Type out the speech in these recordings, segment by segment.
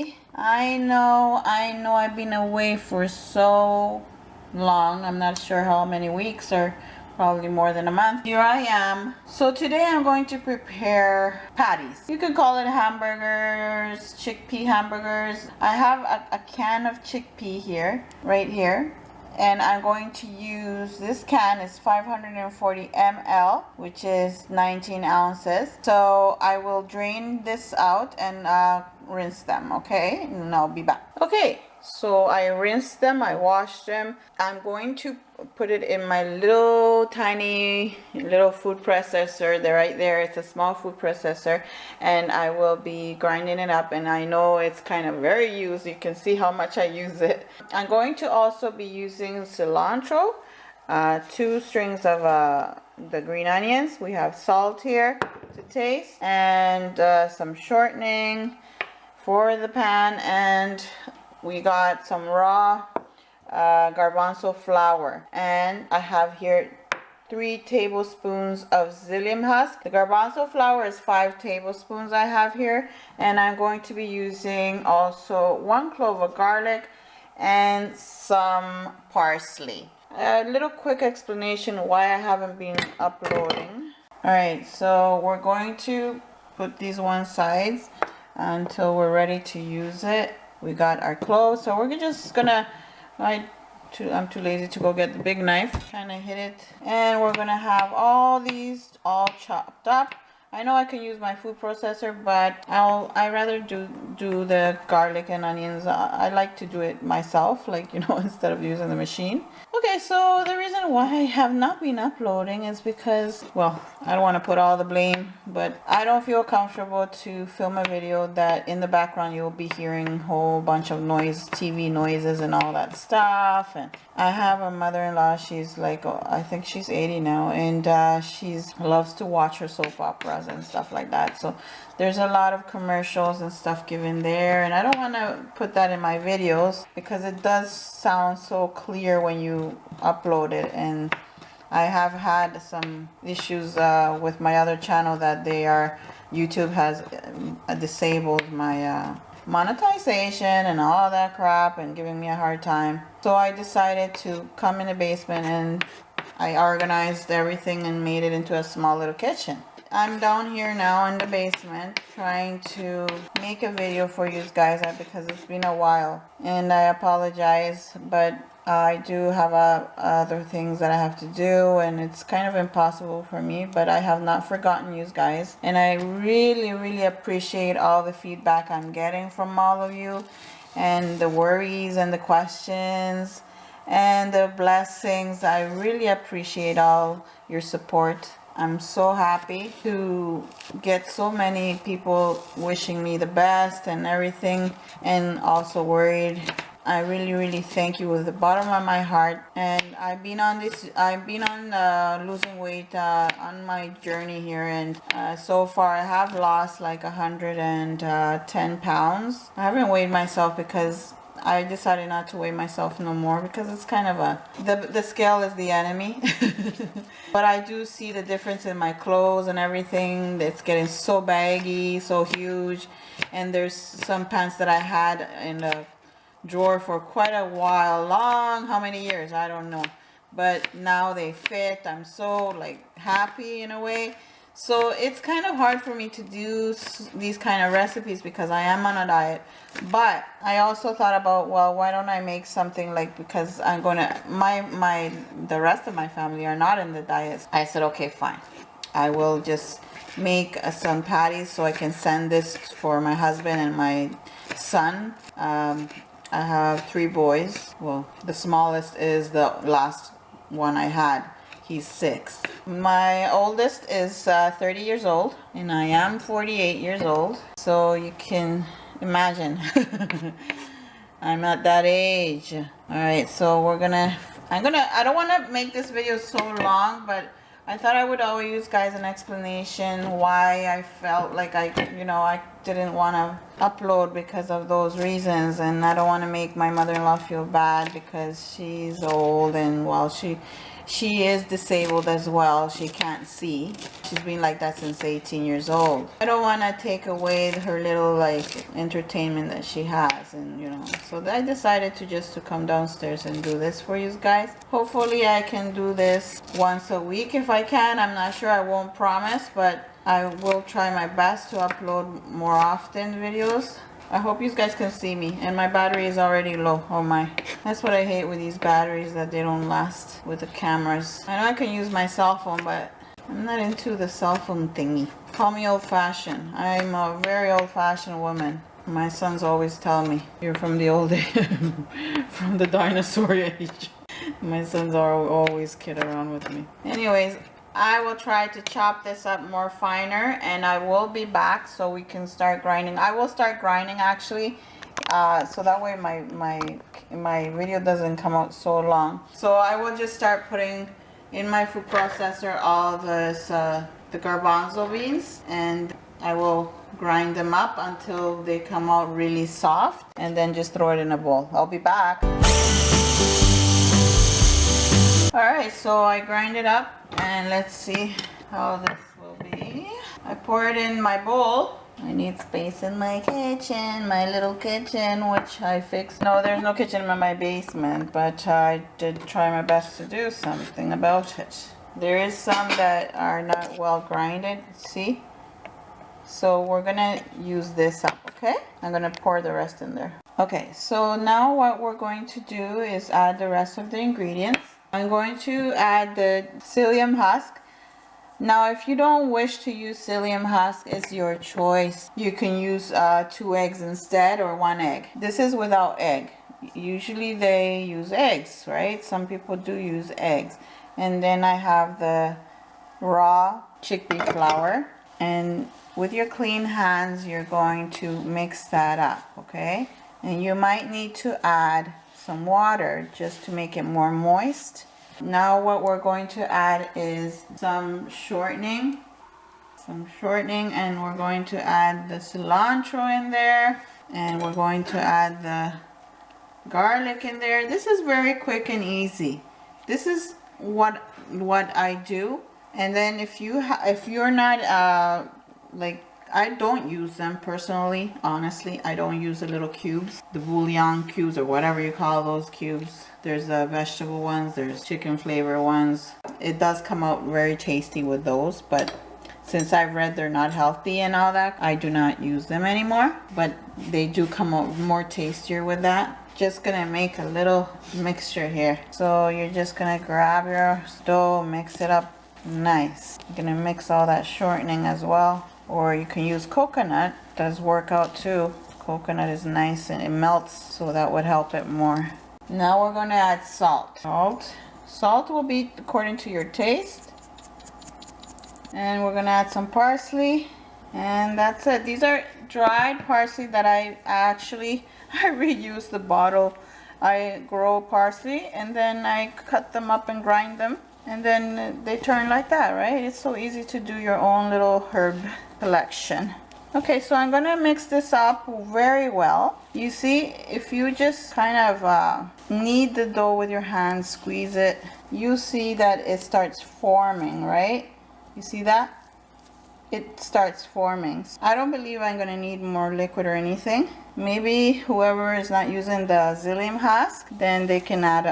everybody. I know I've been away for so long. I'm not sure how many weeks, or probably more than a month. Here I am. So today I'm going to prepare patties. You could call it hamburgers, chickpea hamburgers. I have a can of chickpea here, right here. And I'm going to use, this can is 540 ml, which is 19 ounces. So I will drain this out and rinse them, okay? And I'll be back. Okay, so I rinsed them, I washed them. I'm going to put it in my little tiny little food processor. They're right there. It's a small food processor, and I will be grinding it up. And I know it's kind of very used. You can see how much I use it. I'm going to also be using cilantro, 2 strings of the green onions. We have salt here to taste, and some shortening for the pan, and we got some raw garbanzo flour, and I have here 3 tablespoons of psyllium husk. The garbanzo flour is 5 tablespoons I have here, and I'm going to be using also 1 clove of garlic and some parsley. A little quick explanation why I haven't been uploading. Alright, so we're going to put these one side until we're ready to use it. We got our cloves, so we're just gonna, I'm too lazy to go get the big knife, kind of hit it, and we're gonna have all these all chopped up. I know I can use my food processor, but I rather do the garlic and onions. I like to do it myself, like, you know, instead of using the machine. Okay, so the reason why I have not been uploading is because, well, I don't want to put all the blame, but I don't feel comfortable to film a video that in the background you'll be hearing a whole bunch of noise, TV noises and all that stuff. And I have a mother-in-law, she's like, oh, I think she's 80 now, and she loves to watch her soap operas and stuff like that. So there's a lot of commercials and stuff given there, and I don't want to put that in my videos because it does sound so clear when you upload it. And I have had some issues with my other channel that YouTube has disabled my monetization and all that crap and giving me a hard time. So I decided to come in the basement, and I organized everything and made it into a small little kitchen. I'm down here now in the basement trying to make a video for you guys because it's been a while, and I apologize, but I do have other things that I have to do, and it's kind of impossible for me, but I have not forgotten you guys, and I really appreciate all the feedback I'm getting from all of you, and the worries and the questions and the blessings. I really appreciate all your support. I'm so happy to get so many people wishing me the best and everything, and also worried. I really thank you with the bottom of my heart. And I've been on losing weight on my journey here, and so far I have lost like 110 pounds. I haven't weighed myself because I decided not to weigh myself no more, because it's kind of the scale is the enemy. But I do see the difference in my clothes and everything. It's getting so baggy, so huge. And there's some pants that I had in the drawer for quite a while, how many years, I don't know, but now they fit. I'm so like happy in a way. So it's kind of hard for me to do these kind of recipes because I am on a diet. But I also thought about, well, why don't I make something like, because I'm gonna, the rest of my family are not in the diet. I said, okay, fine. I will just make some patties so I can send this for my husband and my son. I have 3 boys. Well, the smallest is the last one I had. He's 6. My oldest is 30 years old, and I am 48 years old. So you can imagine, I'm at that age. All right, so I don't want to make this video so long, but I thought I would owe you guys an explanation why I felt like I didn't want to upload because of those reasons. And I don't want to make my mother-in-law feel bad because she's old, and well, she is disabled as well. She can't see. She's been like that since 18 years old. I don't want to take away her little like entertainment that she has, and you know, so I decided to come downstairs and do this for you guys. Hopefully I can do this once a week if I can. I'm not sure, I won't promise, but I will try my best to upload more often videos. I hope you guys can see me, and my battery is already low. Oh my, that's what I hate with these batteries, that they don't last with the cameras. I know I can use my cell phone, but I'm not into the cell phone thingy. Call me old-fashioned. I'm a very old-fashioned woman. My sons always tell me, you're from the old age, from the dinosaur age. My sons are always kid around with me. Anyways, I will try to chop this up more finer, and I will be back so we can start grinding. I will start grinding actually, so that way my video doesn't come out so long. So I will just start putting in my food processor all this the garbanzo beans, and I will grind them up until they come out really soft, and then just throw it in a bowl. I'll be back. Alright, so I grind it up, and let's see how this will be. I pour it in my bowl. I need space in my kitchen, my little kitchen, which I fixed. No, there's no kitchen in my basement, but I did try my best to do something about it. There is some that are not well grinded, see? So we're gonna use this up, okay? I'm gonna pour the rest in there. Okay, so now what we're going to do is add the rest of the ingredients. I'm going to add the psyllium husk. Now, if you don't wish to use psyllium husk, it's your choice. You can use 2 eggs instead, or 1 egg. This is without egg. Usually they use eggs, right? Some people do use eggs. And then I have the raw chickpea flour. And with your clean hands, you're going to mix that up, okay? And you might need to add some water just to make it more moist. Now what we're going to add is some shortening, and we're going to add the cilantro in there, and we're going to add the garlic in there. This is very quick and easy. This is what I do. And then if you're not like, I don't use them personally, honestly. I don't use the little cubes, the bouillon cubes, or whatever you call those cubes. There's the vegetable ones, there's chicken flavor ones. It does come out very tasty with those, but since I've read they're not healthy and all that, I do not use them anymore. But they do come out more tastier with that. Just gonna make a little mixture here. So you're just gonna grab your dough, mix it up nice. You're gonna mix all that shortening as well. Or you can use coconut, does work out too. Coconut is nice and it melts, so that would help it more. Now we're going to add salt. Salt will be according to your taste. And we're going to add some parsley. And that's it. These are dried parsley that I reuse the bottle. I grow parsley and then I cut them up and grind them. And then they turn like that, right? It's so easy to do your own little herb collection. Okay, so I'm gonna mix this up very well. You see, if you just kind of knead the dough with your hands, squeeze it, you see that it starts forming, right? You see that? It starts forming. I don't believe I'm gonna need more liquid or anything. Maybe whoever is not using the psyllium husk, then they can add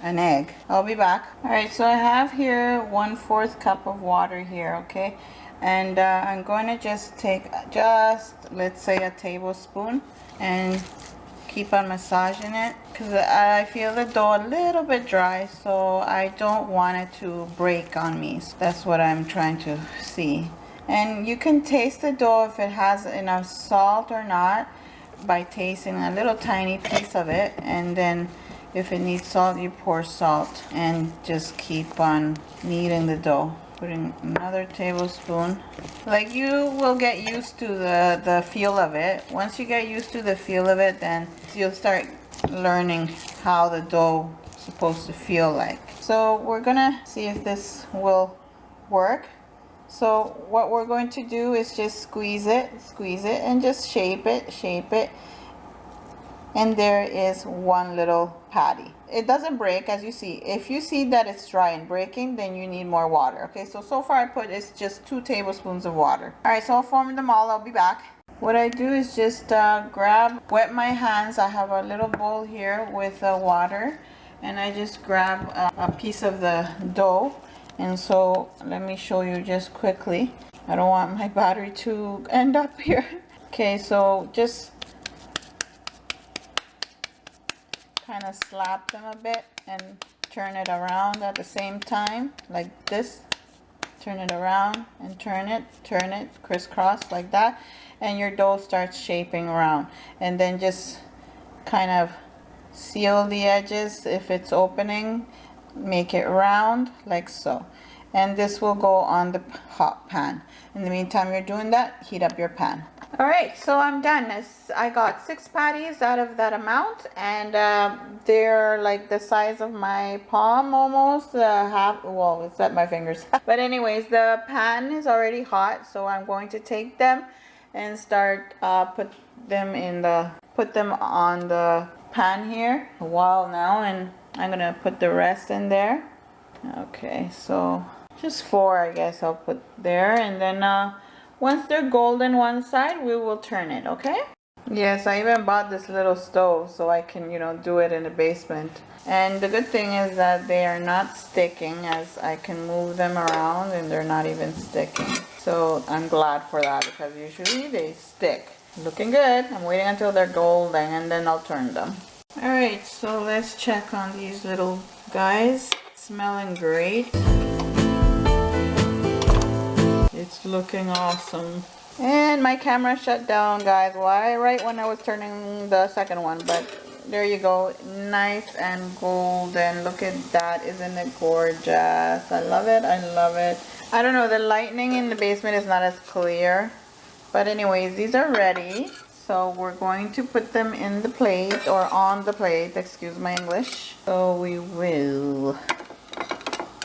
an egg. I'll be back. All right, so I have here 1/4 cup of water here, okay? And I'm going to just take let's say a tablespoon and keep on massaging it, because I feel the dough a little bit dry, so I don't want it to break on me. So that's what I'm trying to see. And you can taste the dough if it has enough salt or not by tasting a little tiny piece of it, and then if it needs salt, you pour salt, and just keep on kneading the dough. Putting another tablespoon. Like, you will get used to the feel of it. Once you get used to the feel of it, then you'll start learning how the dough is supposed to feel like. So we're gonna see if this will work. So what we're going to do is just squeeze it, and just shape it. And there is one little patty. it doesn't break, as you see. If you see that it's dry and breaking, then you need more water. Okay, so far I put is just 2 tablespoons of water. All right, so I'll form them all. I'll be back. What I do is just wet my hands. I have a little bowl here with water, and I just grab a piece of the dough. And so let me show you just quickly. I don't want my battery to end up here. Okay, so just kind of slap them a bit and turn it around at the same time, like this. Turn it around and turn it, crisscross like that, and your dough starts shaping around. And then just kind of seal the edges. If it's opening, make it round like so. And this will go on the hot pan. In the meantime you're doing that, heat up your pan. All right, so I'm done. I got 6 patties out of that amount, and they're like the size of my palm almost, half, well, it's at my fingers. But anyways, the pan is already hot, so I'm going to take them and start put them on the pan here a while now, and I'm gonna put the rest in there. Okay, so just 4, I guess I'll put there, and then once they're golden one side, we will turn it, okay? Yes, I even bought this little stove so I can, you know, do it in the basement. And the good thing is that they are not sticking, as I can move them around and they're not even sticking. So I'm glad for that, because usually they stick. Looking good. I'm waiting until they're golden and then I'll turn them. Alright, so let's check on these little guys. Smelling great. It's looking awesome. And my camera shut down, guys. Why? Right when I was turning the second one. But there you go. Nice and golden. Look at that. Isn't it gorgeous? I love it. I love it. I don't know. The lighting in the basement is not as clear. But anyways, these are ready. So we're going to put them in the plate, or on the plate. Excuse my English. So we will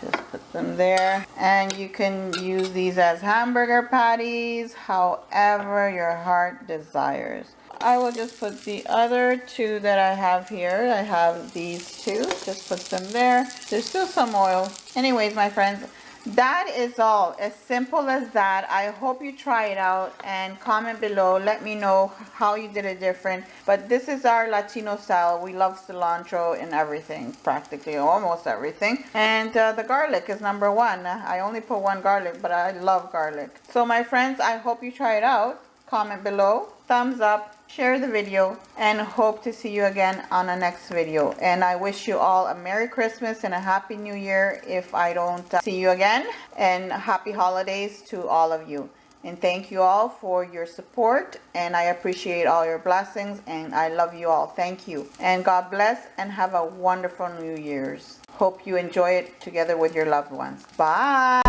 just put them there, and you can use these as hamburger patties, however your heart desires. I will just put the other 2 that I have here. I have these 2. Just put them there. There's still some oil. Anyways, my friends, that is all. As simple as that. I hope you try it out and comment below. Let me know how you did it different. But this is our Latino style. We love cilantro in everything, practically almost everything. And the garlic is number 1. I only put 1 garlic, but I love garlic. So my friends, I hope you try it out. Comment below, thumbs up, share the video, and hope to see you again on the next video. And I wish you all a Merry Christmas and a Happy New Year if I don't see you again, and happy holidays to all of you. And thank you all for your support, and I appreciate all your blessings, and I love you all. Thank you, and God bless, and have a wonderful New Year's. Hope you enjoy it together with your loved ones. Bye.